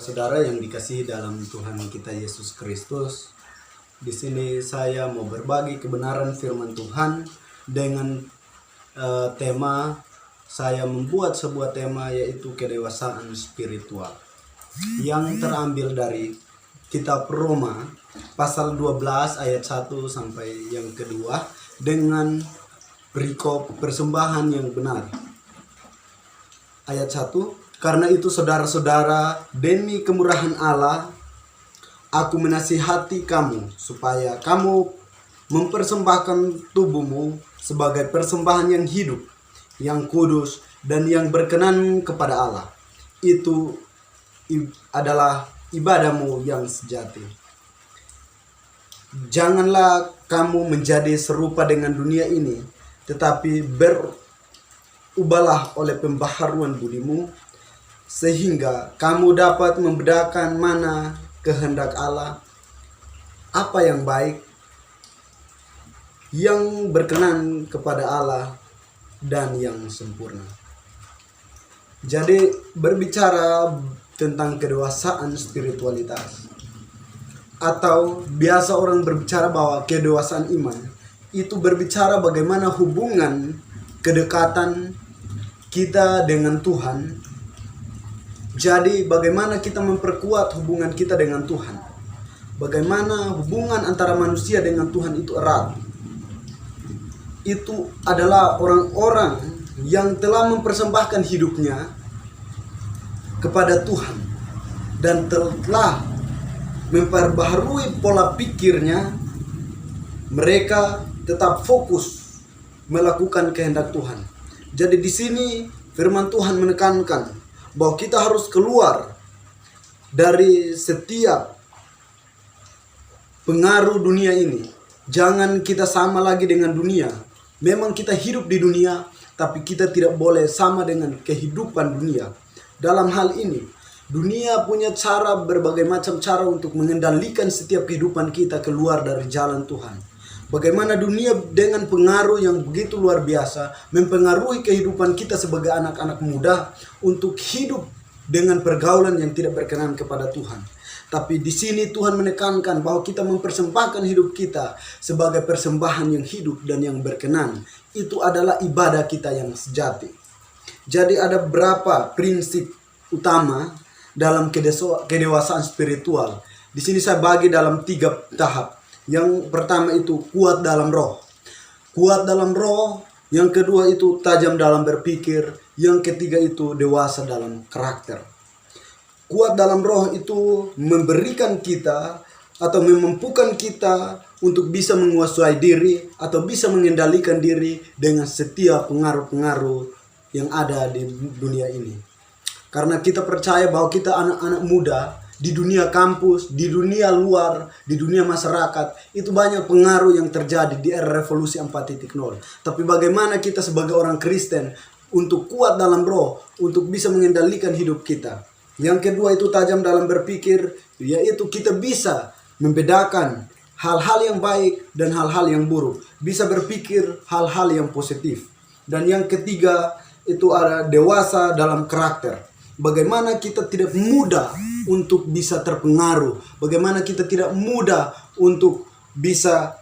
Saudara yang dikasihi dalam Tuhan kita Yesus Kristus, di sini saya mau berbagi kebenaran firman Tuhan dengan tema saya membuat sebuah tema yaitu kedewasaan spiritual yang terambil dari kitab Roma pasal 12 ayat 1 sampai yang kedua dengan perikop persembahan yang benar. Ayat 1, karena itu saudara-saudara, demi kemurahan Allah, aku menasihati kamu supaya kamu mempersembahkan tubuhmu sebagai persembahan yang hidup, yang kudus, dan yang berkenan kepada Allah. Itu adalah ibadahmu yang sejati. Janganlah kamu menjadi serupa dengan dunia ini, tetapi berubahlah oleh pembaharuan budimu, sehingga kamu dapat membedakan mana kehendak Allah, apa yang baik, yang berkenan kepada Allah, dan yang sempurna. Jadi berbicara tentang kedewasaan spiritualitas, atau biasa orang berbicara bahwa kedewasaan iman, itu berbicara bagaimana hubungan kedekatan kita dengan Tuhan. Jadi bagaimana kita memperkuat hubungan kita dengan Tuhan. Bagaimana hubungan antara manusia dengan Tuhan itu erat. Itu adalah orang-orang yang telah mempersembahkan hidupnya kepada Tuhan dan telah memperbaharui pola pikirnya. Mereka tetap fokus melakukan kehendak Tuhan. Jadi di sini firman Tuhan menekankan bahwa kita harus keluar dari setiap pengaruh dunia ini. Jangan kita sama lagi dengan dunia. Memang kita hidup di dunia, tapi kita tidak boleh sama dengan kehidupan dunia. Dalam hal ini, dunia punya cara, berbagai macam cara untuk mengendalikan setiap kehidupan kita keluar dari jalan Tuhan. Bagaimana dunia dengan pengaruh yang begitu luar biasa mempengaruhi kehidupan kita sebagai anak-anak muda untuk hidup dengan pergaulan yang tidak berkenan kepada Tuhan. Tapi di sini Tuhan menekankan bahwa kita mempersembahkan hidup kita sebagai persembahan yang hidup dan yang berkenan. Itu adalah ibadah kita yang sejati. Jadi ada beberapa prinsip utama dalam kedewasaan spiritual. Di sini saya bagi dalam 3 tahap. Yang pertama itu kuat dalam roh. Kuat dalam roh. Yang kedua itu tajam dalam berpikir. Yang ketiga itu dewasa dalam karakter. Kuat dalam roh itu memberikan kita atau memampukan kita untuk bisa menguasai diri atau bisa mengendalikan diri dengan setiap pengaruh-pengaruh yang ada di dunia ini. Karena kita percaya bahwa kita anak-anak muda di dunia kampus, di dunia luar, di dunia masyarakat, itu banyak pengaruh yang terjadi di era revolusi 4.0. Tapi bagaimana kita sebagai orang Kristen untuk kuat dalam roh, untuk bisa mengendalikan hidup kita. Yang kedua itu tajam dalam berpikir, yaitu kita bisa membedakan hal-hal yang baik dan hal-hal yang buruk. Bisa berpikir hal-hal yang positif. Dan yang ketiga itu ada dewasa dalam karakter. Bagaimana kita tidak mudah untuk bisa terpengaruh. Bagaimana kita tidak mudah untuk bisa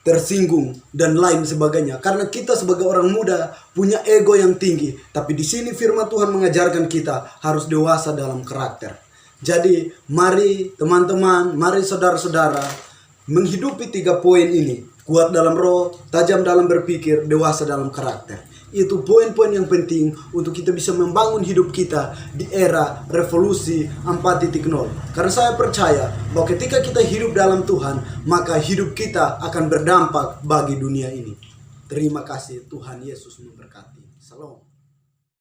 tersinggung dan lain sebagainya. Karena kita sebagai orang muda punya ego yang tinggi. Tapi di sini firman Tuhan mengajarkan kita harus dewasa dalam karakter. Jadi mari teman-teman, mari saudara-saudara menghidupi 3 poin ini. Kuat dalam roh, tajam dalam berpikir, dewasa dalam karakter. Itu poin-poin yang penting untuk kita bisa membangun hidup kita di era revolusi 4.0. Karena saya percaya bahwa ketika kita hidup dalam Tuhan, maka hidup kita akan berdampak bagi dunia ini. Terima kasih, Tuhan Yesus memberkati. Salam.